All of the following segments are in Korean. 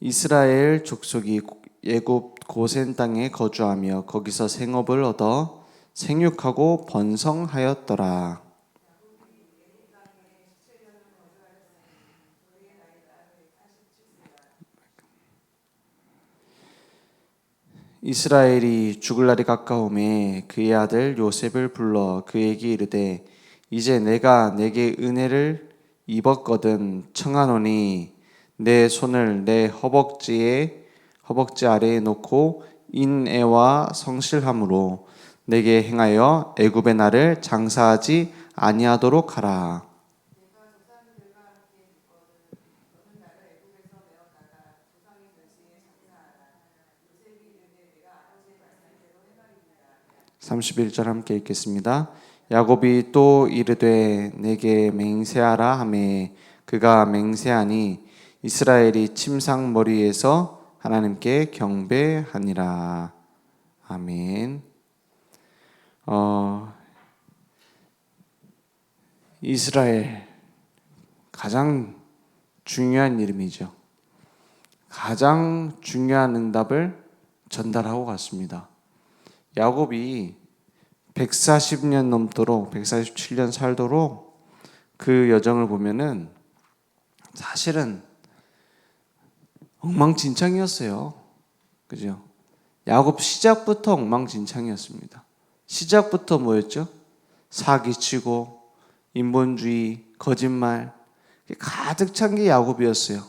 이스라엘 족속이 애굽 고센 땅에 거주하며 거기서 생업을 얻어 생육하고 번성하였더라. 이스라엘이 죽을 날이 가까움에 그의 아들 요셉을 불러 그에게 이르되 이제 내가 내게 은혜를 입었거든 청하노니 내 손을 내 허벅지 아래에 놓고 인애와 성실함으로 내게 행하여 애굽의 나를 장사하지 아니하도록 하라. 31절 함께 읽겠습니다. 야곱이 또 이르되 내게 맹세하라 하매 그가 맹세하니 이스라엘이 침상머리에서 하나님께 경배하니라. 아멘. 이스라엘 가장 중요한 이름이죠. 가장 중요한 응답을 전달하고 갔습니다. 야곱이 140년 넘도록 147년 살도록 그 여정을 보면은 사실은 엉망진창이었어요. 그죠? 야곱 시작부터 엉망진창이었습니다. 시작부터 뭐였죠? 사기치고 인본주의, 거짓말 가득 찬 게 야곱이었어요.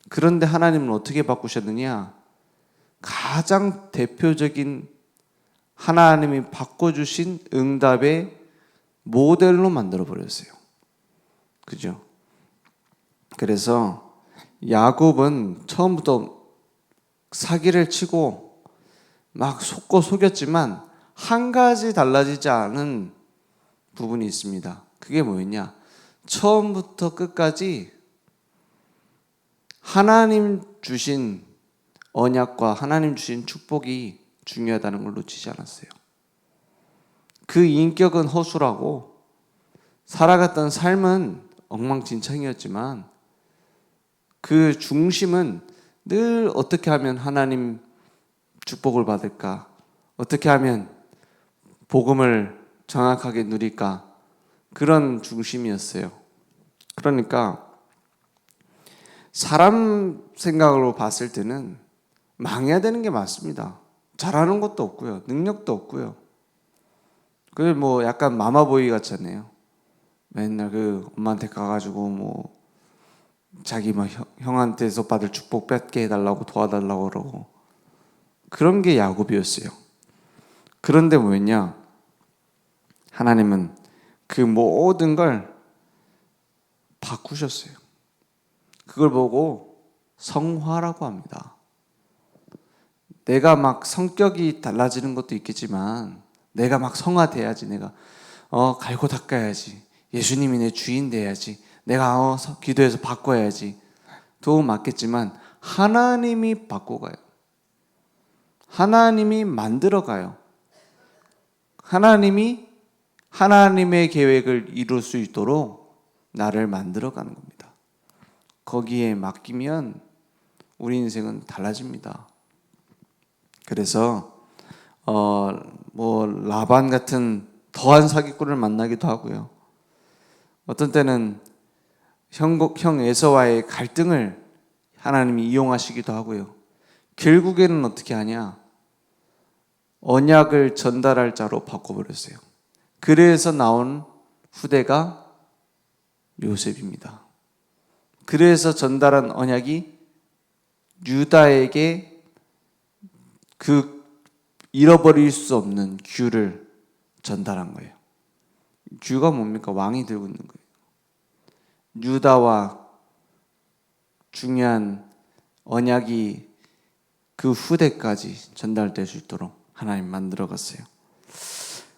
그런데 하나님은 어떻게 바꾸셨느냐? 가장 대표적인 하나님이 바꿔주신 응답의 모델로 만들어버렸어요. 그죠? 그래서 야곱은 처음부터 사기를 치고 막 속고 속였지만 한 가지 달라지지 않은 부분이 있습니다. 그게 뭐였냐? 처음부터 끝까지 하나님 주신 언약과 하나님 주신 축복이 중요하다는 걸 놓치지 않았어요. 그 인격은 허술하고 살아갔던 삶은 엉망진창이었지만 그 중심은 늘 어떻게 하면 하나님 축복을 받을까? 어떻게 하면 복음을 정확하게 누릴까? 그런 중심이었어요. 그러니까 사람 생각으로 봤을 때는 망해야 되는 게 맞습니다. 잘하는 것도 없고요. 능력도 없고요. 그 뭐 약간 마마보이 같잖아요. 맨날 그 엄마한테 가가지고 뭐 자기 막 형한테서 받을 축복 뺏게 해달라고 도와달라고 그러고 그런 게 야곱이었어요. 그런데 뭐였냐? 하나님은 그 모든 걸 바꾸셨어요. 그걸 보고 성화라고 합니다. 내가 막 성격이 달라지는 것도 있겠지만 내가 막 성화돼야지. 내가 갈고 닦아야지. 예수님이 내 주인 돼야지. 내가 기도해서 바꿔야지. 도움 맞겠지만 하나님이 바꿔가요. 하나님이 만들어가요. 하나님이 하나님의 계획을 이룰 수 있도록 나를 만들어가는 겁니다. 거기에 맡기면 우리 인생은 달라집니다. 그래서 뭐 라반 같은 더한 사기꾼을 만나기도 하고요. 어떤 때는 형 에서와의 갈등을 하나님이 이용하시기도 하고요. 결국에는 어떻게 하냐? 언약을 전달할 자로 바꿔버렸어요. 그래서 나온 후대가 요셉입니다. 그래서 전달한 언약이 유다에게 그 잃어버릴 수 없는 규를 전달한 거예요. 규가 뭡니까? 왕이 들고 있는 거예요. 유다와 중요한 언약이 그 후대까지 전달될 수 있도록 하나님 만들어갔어요.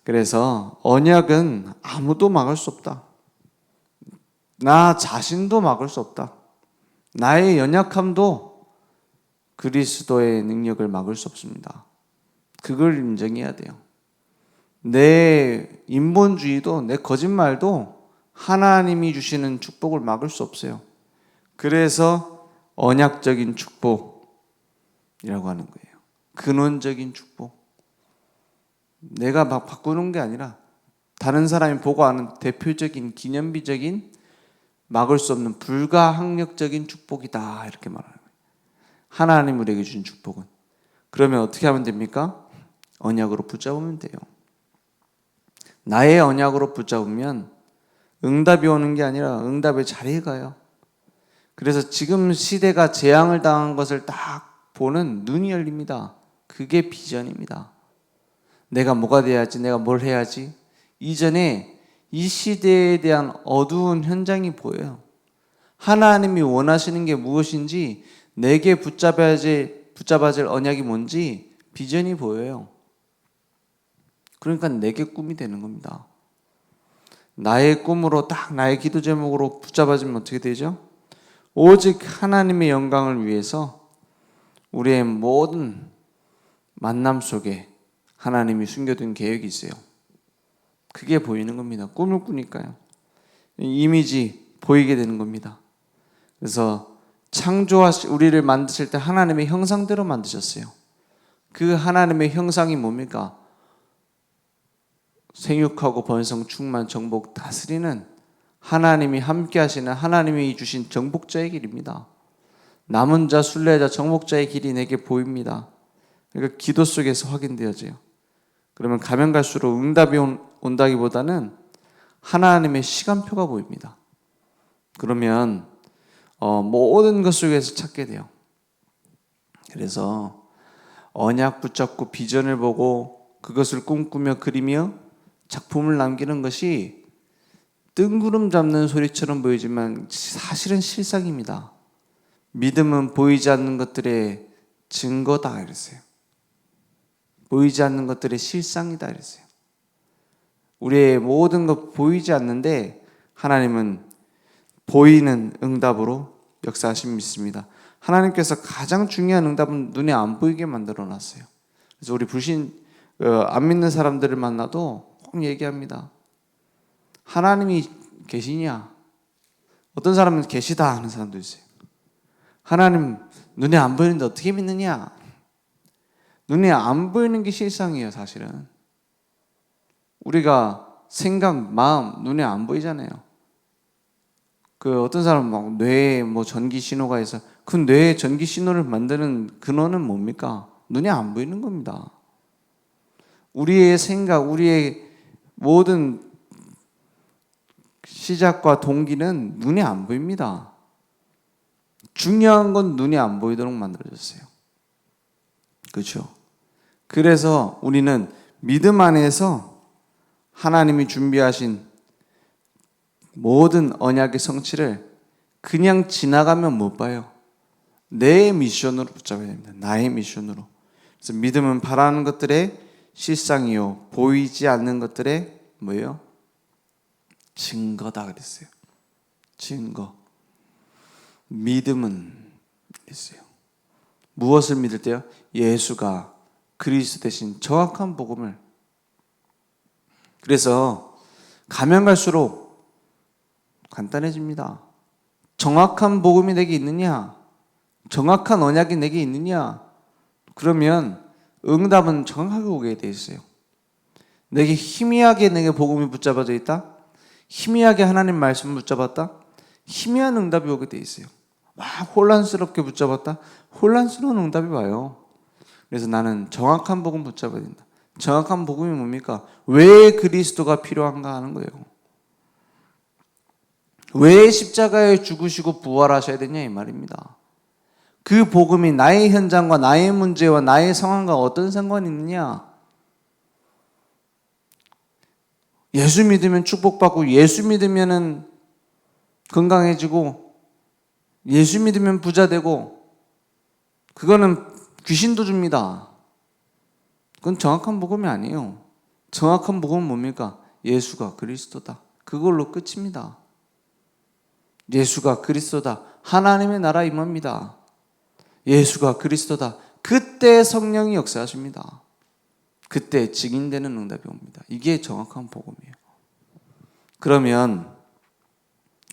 그래서 언약은 아무도 막을 수 없다. 나 자신도 막을 수 없다. 나의 연약함도 그리스도의 능력을 막을 수 없습니다. 그걸 인정해야 돼요. 내 인본주의도 내 거짓말도 하나님이 주시는 축복을 막을 수 없어요. 그래서 언약적인 축복이라고 하는 거예요. 근원적인 축복. 내가 막 바꾸는 게 아니라 다른 사람이 보고 아는 대표적인 기념비적인 막을 수 없는 불가항력적인 축복이다, 이렇게 말하는 거예요. 하나님 우리에게 주신 축복은. 그러면 어떻게 하면 됩니까? 언약으로 붙잡으면 돼요. 나의 언약으로 붙잡으면 응답이 오는 게 아니라 응답의 자리에 가요. 그래서 지금 시대가 재앙을 당한 것을 딱 보는 눈이 열립니다. 그게 비전입니다. 내가 뭐가 돼야지, 내가 뭘 해야지. 이전에 이 시대에 대한 어두운 현장이 보여요. 하나님이 원하시는 게 무엇인지, 내게 붙잡아야 될 언약이 뭔지 비전이 보여요. 그러니까 내게 꿈이 되는 겁니다. 나의 꿈으로 딱 나의 기도 제목으로 붙잡아지면 어떻게 되죠? 오직 하나님의 영광을 위해서 우리의 모든 만남 속에 하나님이 숨겨둔 계획이 있어요. 그게 보이는 겁니다. 꿈을 꾸니까요. 이미지 보이게 되는 겁니다. 그래서 우리를 만드실 때 하나님의 형상대로 만드셨어요. 그 하나님의 형상이 뭡니까? 생육하고 번성, 충만, 정복, 다스리는 하나님이 함께 하시는 하나님이 주신 정복자의 길입니다. 남은 자, 순례자, 정복자의 길이 내게 보입니다. 그러니까 기도 속에서 확인되어져요. 그러면 가면 갈수록 응답이 온다기보다는 하나님의 시간표가 보입니다. 그러면 모든 것 속에서 찾게 돼요. 그래서 언약 붙잡고 비전을 보고 그것을 꿈꾸며 그리며 작품을 남기는 것이 뜬구름 잡는 소리처럼 보이지만 사실은 실상입니다. 믿음은 보이지 않는 것들의 증거다 이랬어요. 보이지 않는 것들의 실상이다 이랬어요. 우리의 모든 것 보이지 않는데 하나님은 보이는 응답으로 역사하심이 믿습니다. 하나님께서 가장 중요한 응답은 눈에 안 보이게 만들어 놨어요. 그래서 우리 안 믿는 사람들을 만나도 꼭 얘기합니다. 하나님이 계시냐? 어떤 사람은 계시다 하는 사람도 있어요. 하나님 눈에 안 보이는데 어떻게 믿느냐? 눈에 안 보이는 게 실상이에요, 사실은. 우리가 생각, 마음, 눈에 안 보이잖아요. 어떤 사람은 막 뇌에 전기 신호가 있어. 그 뇌에 전기 신호를 만드는 근원은 뭡니까? 눈에 안 보이는 겁니다. 우리의 생각, 우리의 모든 시작과 동기는 눈에 안 보입니다. 중요한 건 눈에 안 보이도록 만들어졌어요. 그렇죠? 그래서 우리는 믿음 안에서 하나님이 준비하신 모든 언약의 성취를 그냥 지나가면 못 봐요. 내 미션으로 붙잡아야 됩니다. 나의 미션으로. 그래서 믿음은 바라는 것들의 실상이요, 보이지 않는 것들의 뭐예요? 증거다 그랬어요. 증거. 믿음은 있어요. 무엇을 믿을 때요? 예수가 그리스도 대신 정확한 복음을. 그래서 가면 갈수록 간단해집니다. 정확한 복음이 내게 있느냐? 정확한 언약이 내게 있느냐? 그러면 응답은 정확하게 오게 돼 있어요. 내게 희미하게 내게 복음이 붙잡아져 있다? 희미하게 하나님 말씀을 붙잡았다? 희미한 응답이 오게 돼 있어요. 막 혼란스럽게 붙잡았다? 혼란스러운 응답이 와요. 그래서 나는 정확한 복음 붙잡아야 된다. 정확한 복음이 뭡니까? 왜 그리스도가 필요한가 하는 거예요. 왜 십자가에 죽으시고 부활하셔야 되냐 이 말입니다. 그 복음이 나의 현장과 나의 문제와 나의 상황과 어떤 상관이 있느냐? 예수 믿으면 축복받고, 예수 믿으면 건강해지고, 예수 믿으면 부자 되고, 그거는 귀신도 줍니다. 그건 정확한 복음이 아니에요. 정확한 복음은 뭡니까? 예수가 그리스도다. 그걸로 끝입니다. 예수가 그리스도다. 하나님의 나라 임합니다. 예수가 그리스도다. 그때 성령이 역사하십니다. 그때 증인되는 응답이 옵니다. 이게 정확한 복음이에요. 그러면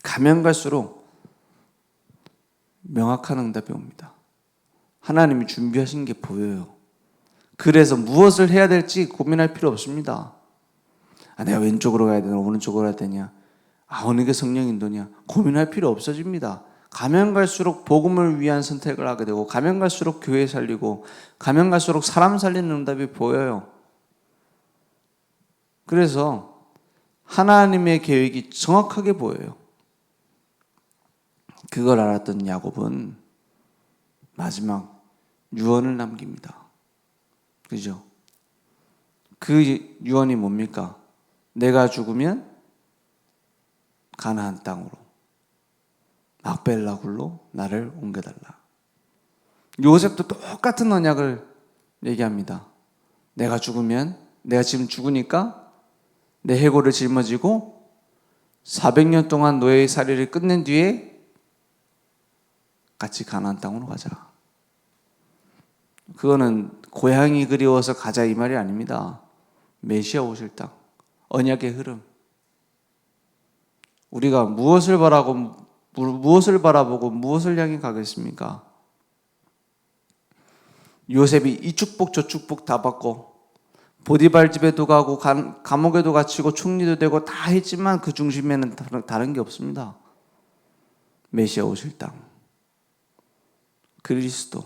가면 갈수록 명확한 응답이 옵니다. 하나님이 준비하신 게 보여요. 그래서 무엇을 해야 될지 고민할 필요 없습니다. 내가 왼쪽으로 가야 되나 오른쪽으로 가야 되냐, 어느 게 성령 인도냐, 고민할 필요 없어집니다. 가면 갈수록 복음을 위한 선택을 하게 되고, 가면 갈수록 교회 살리고, 가면 갈수록 사람 살리는 응답이 보여요. 그래서 하나님의 계획이 정확하게 보여요. 그걸 알았던 야곱은 마지막 유언을 남깁니다. 그죠? 그 유언이 뭡니까? 내가 죽으면 가나안 땅으로, 막벨라 굴로 나를 옮겨달라. 요셉도 똑같은 언약을 얘기합니다. 내가 죽으면, 내가 지금 죽으니까 내 해골을 짊어지고 400년 동안 노예의 살이를 끝낸 뒤에 같이 가나안 땅으로 가자. 그거는 고향이 그리워서 가자 이 말이 아닙니다. 메시아 오실 땅, 언약의 흐름. 우리가 무엇을 바라보고 무엇을 향해 가겠습니까? 요셉이 이 축복 저 축복 다 받고 보디발 집에도 가고 감옥에도 갇히고 총리도 되고 다 했지만 그 중심에는 다른 게 없습니다. 메시아 오실 땅, 그리스도.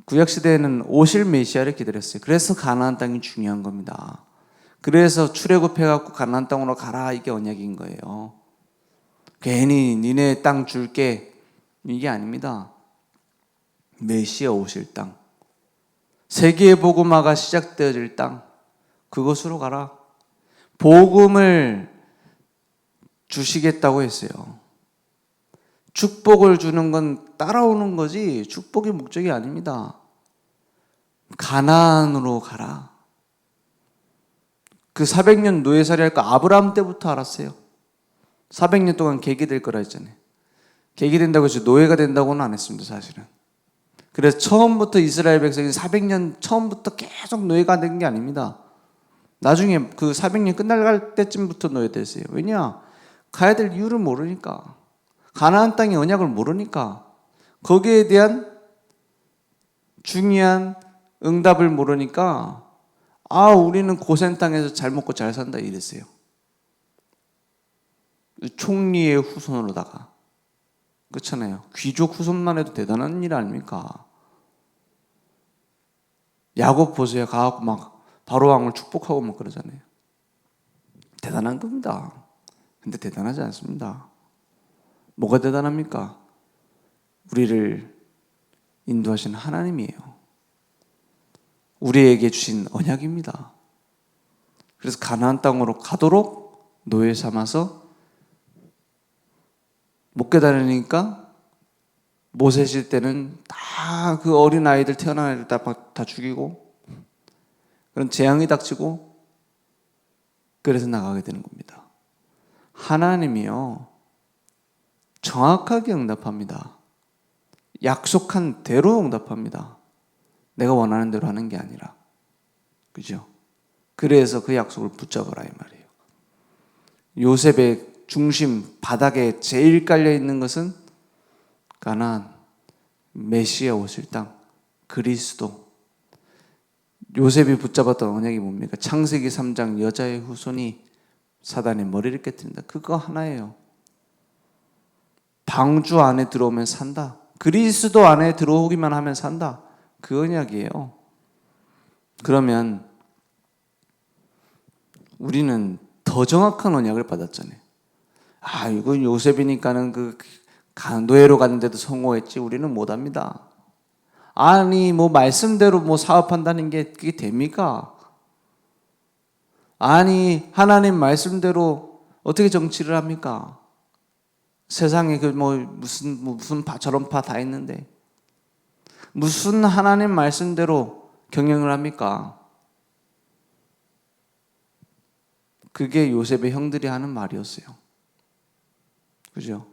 구약시대에는 오실 메시아를 기다렸어요. 그래서 가나안 땅이 중요한 겁니다. 그래서 출애굽해갖고 가나안 땅으로 가라, 이게 언약인 거예요. 괜히 니네 땅 줄게, 이게 아닙니다. 메시아 오실 땅, 세계의 복음화가 시작되어질 땅, 그곳으로 가라. 복음을 주시겠다고 했어요. 축복을 주는 건 따라오는 거지 축복이 목적이 아닙니다. 가나안으로 가라. 그 400년 노예살이 할 거 아브라함 때부터 알았어요. 400년 동안 객이 될 거라 했잖아요. 객이 된다고 해서 노예가 된다고는 안 했습니다, 사실은. 그래서 처음부터 이스라엘 백성이 400년 처음부터 계속 노예가 된 게 아닙니다. 나중에 그 400년 끝날 때쯤부터 노예됐어요. 왜냐? 가야 될 이유를 모르니까. 가나안 땅의 언약을 모르니까. 거기에 대한 중요한 응답을 모르니까 우리는 고센 땅에서 잘 먹고 잘 산다 이랬어요. 총리의 후손으로다가. 그렇잖아요. 귀족 후손만 해도 대단한 일 아닙니까? 야곱 보세요. 가갖고 막 바로 왕을 축복하고 막 그러잖아요. 대단한 겁니다. 근데 대단하지 않습니다. 뭐가 대단합니까? 우리를 인도하신 하나님이에요. 우리에게 주신 언약입니다. 그래서 가나안 땅으로 가도록 노예 삼아서 못 깨달으니까 모세실 때는 다 그 어린 아이들, 태어난 아이들 다 죽이고 그런 재앙이 닥치고 그래서 나가게 되는 겁니다. 하나님이요 정확하게 응답합니다. 약속한 대로 응답합니다. 내가 원하는 대로 하는 게 아니라. 그죠? 그래서 그 약속을 붙잡아라 이 말이에요. 요셉의 중심 바닥에 제일 깔려 있는 것은 가나안, 메시아 오실 땅, 그리스도. 요셉이 붙잡았던 언약이 뭡니까? 창세기 3장 여자의 후손이 사단의 머리를 깨뜨린다. 그거 하나예요. 방주 안에 들어오면 산다. 그리스도 안에 들어오기만 하면 산다. 그 언약이에요. 그러면 우리는 더 정확한 언약을 받았잖아요. 이건 요셉이니까는 노예로 갔는데도 성공했지 우리는 못합니다. 말씀대로 사업한다는 게 그게 됩니까? 하나님 말씀대로 어떻게 정치를 합니까? 세상에 무슨 파 저런 파 다 있는데 무슨 하나님 말씀대로 경영을 합니까? 그게 요셉의 형들이 하는 말이었어요. 그죠?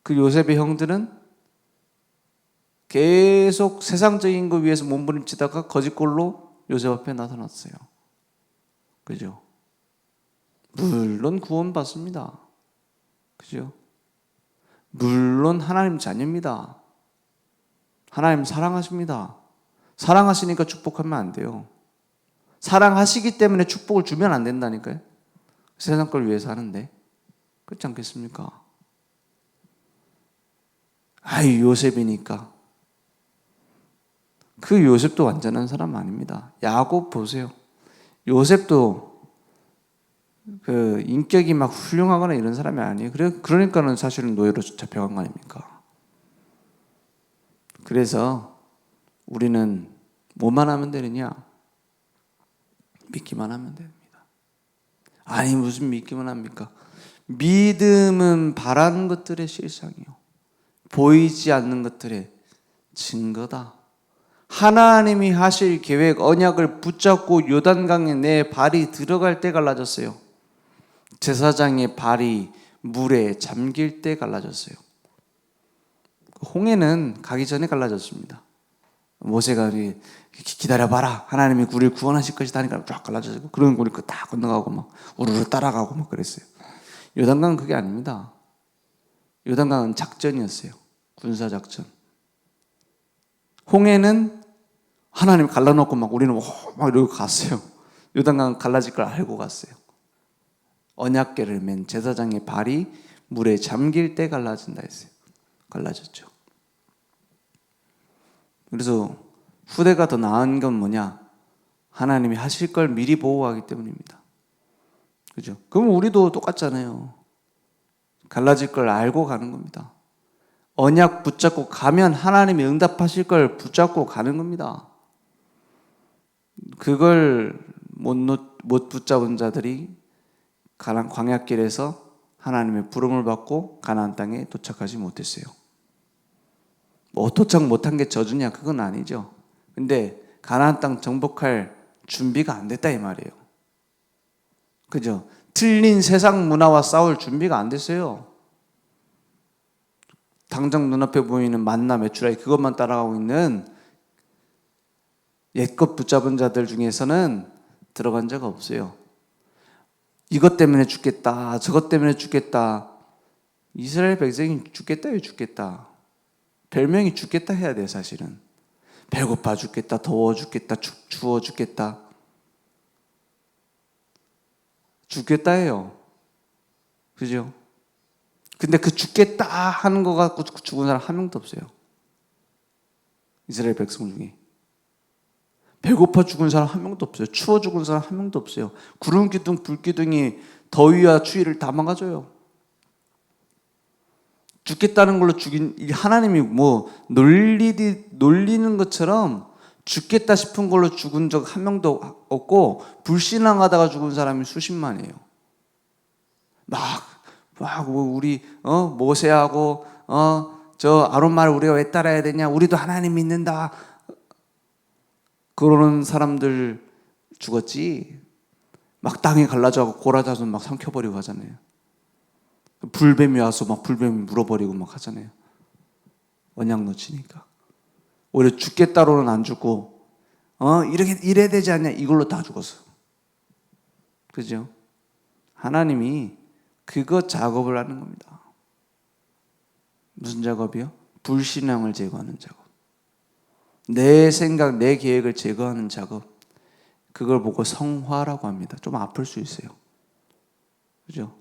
그 요셉의 형들은 계속 세상적인 거 위해서 몸부림치다가 거짓골로 요셉 앞에 나타났어요. 그죠? 물론 구원받습니다. 그죠? 물론 하나님 자녀입니다. 하나님 사랑하십니다. 사랑하시니까 축복하면 안 돼요. 사랑하시기 때문에 축복을 주면 안 된다니까요. 세상 걸 위해서 하는데. 그렇지 않겠습니까? 아이, 요셉이니까. 그 요셉도 완전한 사람 아닙니다. 야곱 보세요. 요셉도 그 인격이 막 훌륭하거나 이런 사람이 아니에요. 그러니까는 사실은 노예로 잡혀간 거 아닙니까? 그래서 우리는 뭐만 하면 되느냐? 믿기만 하면 됩니다. 아니, 무슨 믿기만 합니까? 믿음은 바라는 것들의 실상이요, 보이지 않는 것들의 증거다. 하나님이 하실 계획, 언약을 붙잡고 요단강에 내 발이 들어갈 때 갈라졌어요. 제사장의 발이 물에 잠길 때 갈라졌어요. 홍해는 가기 전에 갈라졌습니다. 모세가 기다려봐라, 하나님이 우리를 구원하실 것이다 하니까 쫙 갈라져서 그런 우리 다 건너가고 막 우르르 따라가고 막 그랬어요. 요단강은 그게 아닙니다. 요단강은 작전이었어요. 군사작전. 홍해는 하나님 갈라놓고 막 우리는 막 이러고 갔어요. 요단강 갈라질 걸 알고 갔어요. 언약궤를 맨 제사장의 발이 물에 잠길 때 갈라진다 했어요. 갈라졌죠. 그래서 후대가 더 나은 건 뭐냐? 하나님이 하실 걸 미리 보호하기 때문입니다. 그죠? 그럼 우리도 똑같잖아요. 갈라질 걸 알고 가는 겁니다. 언약 붙잡고 가면 하나님이 응답하실 걸 붙잡고 가는 겁니다. 그걸 못 붙잡은 자들이 광야길에서 하나님의 부름을 받고 가나안 땅에 도착하지 못했어요. 도착 못한 게 저주냐? 그건 아니죠. 근데 가나안 땅 정복할 준비가 안 됐다 이 말이에요. 그죠? 틀린 세상 문화와 싸울 준비가 안 됐어요. 당장 눈앞에 보이는 만나 메추라기 그것만 따라가고 있는 옛것 붙잡은 자들 중에서는 들어간 자가 없어요. 이것 때문에 죽겠다, 저것 때문에 죽겠다. 이스라엘 백성이 죽겠다요, 죽겠다. 별명이 죽겠다 해야 돼요, 사실은. 배고파 죽겠다, 더워 죽겠다, 추워 죽겠다. 죽겠다 해요. 그죠? 근데 그 죽겠다 하는 거 갖고 죽은 사람 한 명도 없어요. 이스라엘 백성 중에. 배고파 죽은 사람 한 명도 없어요. 추워 죽은 사람 한 명도 없어요. 구름 기둥, 불 기둥이 더위와 추위를 다 막아줘요. 죽겠다는 걸로 죽인, 하나님이 뭐 놀리는 것처럼 죽겠다 싶은 걸로 죽은 적 한 명도 없고, 불신앙하다가 죽은 사람이 수십만이에요. 우리 모세하고 저 아론 말을 우리가 왜 따라야 되냐? 우리도 하나님 믿는다. 그러는 사람들 죽었지. 막 땅에 갈라져가고 고라자손 막 삼켜버리고 하잖아요. 불뱀이 와서 막 불뱀이 물어버리고 막 하잖아요. 언약 놓치니까. 오히려 죽겠다로는 안 죽고 이래야 되지 않냐? 이걸로 다 죽었어. 그죠? 하나님이 그거 작업을 하는 겁니다. 무슨 작업이요? 불신앙을 제거하는 작업. 내 생각, 내 계획을 제거하는 작업. 그걸 보고 성화라고 합니다. 좀 아플 수 있어요. 그죠?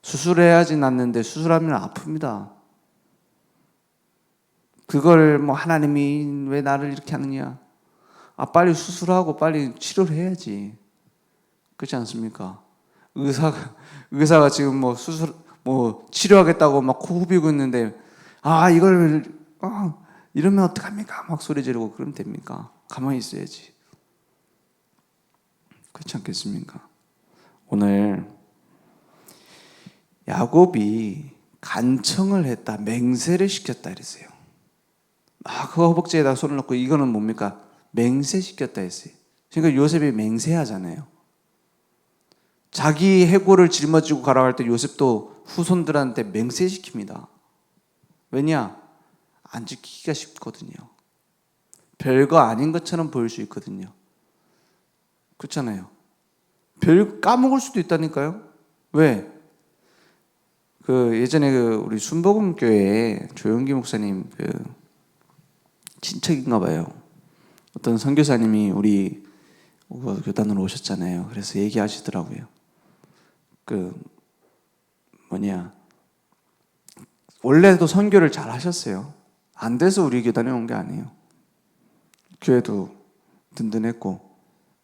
수술해야지 낫는데 수술하면 아픕니다. 그걸 하나님이 왜 나를 이렇게 하느냐? 빨리 수술하고 빨리 치료를 해야지. 그렇지 않습니까? 의사가 지금 수술, 치료하겠다고 막 코 후비고 있는데, 이걸, 이러면 어떡합니까? 막 소리 지르고 그러면 됩니까? 가만히 있어야지. 그렇지 않겠습니까? 오늘 야곱이 간청을 했다, 맹세를 시켰다 이랬어요. 그 허벅지에다 손을 넣고 이거는 뭡니까? 맹세시켰다 했어요. 그러니까 요셉이 맹세하잖아요. 자기 해골을 짊어지고 가라고 할 때 요셉도 후손들한테 맹세시킵니다. 왜냐? 안 지키기가 쉽거든요. 별거 아닌 것처럼 보일 수 있거든요. 그렇잖아요. 별 까먹을 수도 있다니까요. 왜? 그 예전에 그 우리 순복음교회 조영기 목사님 그 친척인가 봐요. 어떤 선교사님이 우리 교단으로 오셨잖아요. 그래서 얘기하시더라고요. 그 원래도 선교를 잘 하셨어요. 안 돼서 우리 교단에 온 게 아니에요. 교회도 든든했고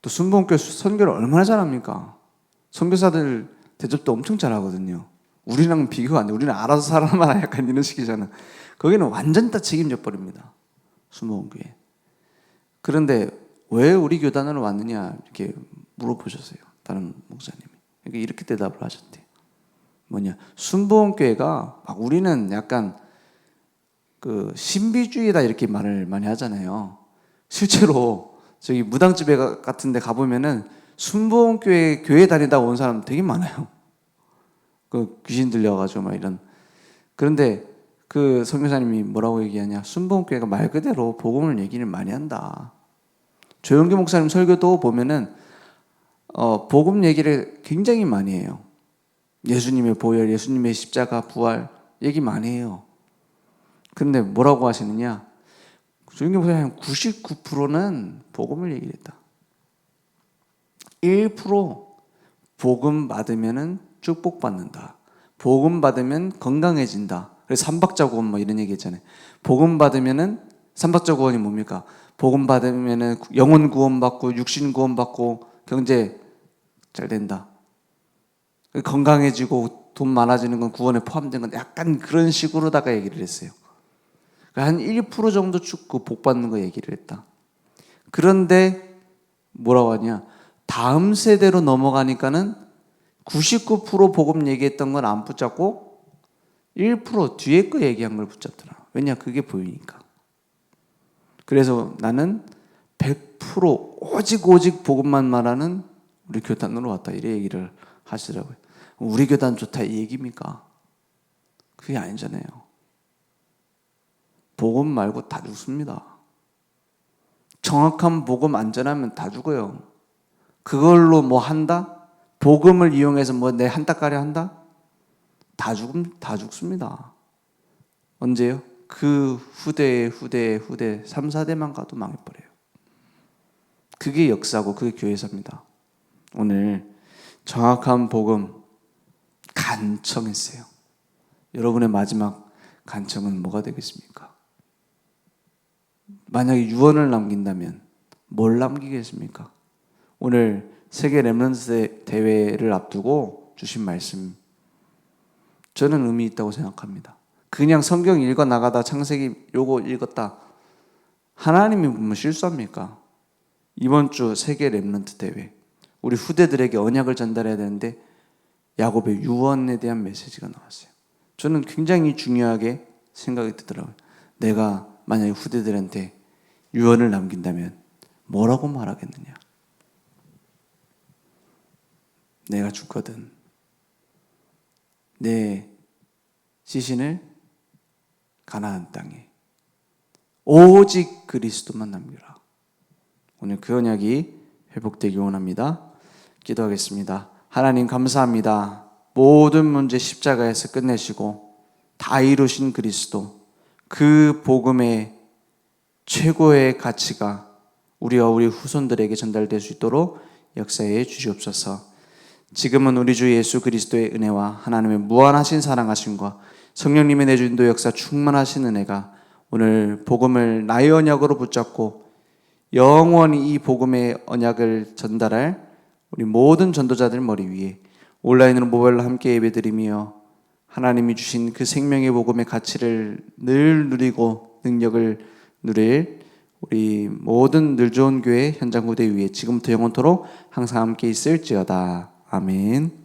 또 순복음교회 선교를 얼마나 잘합니까? 선교사들 대접도 엄청 잘하거든요. 우리랑 비교가 안 돼. 우리는 알아서 살아만 약간 이런 식이잖아. 거기는 완전 다 책임져 버립니다. 순복음교회. 그런데 왜 우리 교단으로 왔느냐 이렇게 물어보셨어요. 다른 목사님이. 그러니까 이렇게 대답을 하셨대요. 순복음교회가 막 우리는 약간 그 신비주의다 이렇게 말을 많이 하잖아요. 실제로 저기 무당집에 같은 데 가보면은 순복음교회 교회 다니다 온 사람 되게 많아요. 그 귀신 들려가지고 막 이런. 그런데 그 선교사님이 뭐라고 얘기하냐? 순복음교회가 말 그대로 복음을 얘기를 많이 한다. 조영기 목사님 설교도 보면은 복음 얘기를 굉장히 많이 해요. 예수님의 보혈, 예수님의 십자가, 부활 얘기 많이 해요. 그런데 뭐라고 하시느냐? 조영기 목사님 99%는 복음을 얘기를 했다. 1% 복음 받으면은 축복받는다. 복음 받으면 건강해진다. 그래서 삼박자구원 뭐 이런 얘기 했잖아요. 복음 받으면은 삼박자구원이 뭡니까? 복음 받으면은 영혼 구원받고 육신 구원받고 경제 잘 된다. 건강해지고 돈 많아지는 건 구원에 포함된 건 약간 그런 식으로다가 얘기를 했어요. 한 1% 정도 복 받는 거 얘기를 했다. 그런데 뭐라고 하냐? 다음 세대로 넘어가니까는 99% 복음 얘기했던 건 안 붙잡고 1% 뒤에 거 얘기한 걸 붙잡더라. 왜냐? 그게 보이니까. 그래서 나는 100% 오직 복음만 말하는 우리 교단으로 왔다. 이래 얘기를 하시더라고요. 우리 교단 좋다 이 얘기입니까? 그게 아니잖아요. 복음 말고 다 죽습니다. 정확한 복음 안 전하면 다 죽어요. 그걸로 뭐 한다? 복음을 이용해서 뭐 내 한따까리 한다? 다 죽습니다. 언제요? 그 후대 3, 4대만 가도 망해버려요. 그게 역사고 그게 교회사입니다. 오늘 정확한 복음 간청했어요. 여러분의 마지막 간청은 뭐가 되겠습니까? 만약에 유언을 남긴다면 뭘 남기겠습니까? 오늘 세계 렘넌트 대회를 앞두고 주신 말씀 저는 의미 있다고 생각합니다. 그냥 성경 읽어 나가다 창세기 요거 읽었다. 하나님이 보면 실수합니까? 이번 주 세계 렘넌트 대회 우리 후대들에게 언약을 전달해야 되는데 야곱의 유언에 대한 메시지가 나왔어요. 저는 굉장히 중요하게 생각이 들더라고요. 내가 만약에 후대들한테 유언을 남긴다면 뭐라고 말하겠느냐? 내가 죽거든 내 시신을 가나안 땅에 오직 그리스도만 남겨라. 오늘 그 언약이 회복되기 원합니다. 기도하겠습니다. 하나님 감사합니다. 모든 문제 십자가에서 끝내시고 다 이루신 그리스도 그 복음의 최고의 가치가 우리와 우리 후손들에게 전달될 수 있도록 역사해 주시옵소서. 지금은 우리 주 예수 그리스도의 은혜와 하나님의 무한하신 사랑하심과 성령님의 내주 인도 역사 충만하신 은혜가 오늘 복음을 나의 언약으로 붙잡고 영원히 이 복음의 언약을 전달할 우리 모든 전도자들 머리 위에 온라인으로 모바일로 함께 예배드리며 하나님이 주신 그 생명의 복음의 가치를 늘 누리고 능력을 누릴 우리 모든 늘 좋은 교회 현장 무대 위에 지금부터 영원토록 항상 함께 있을지어다. 아멘.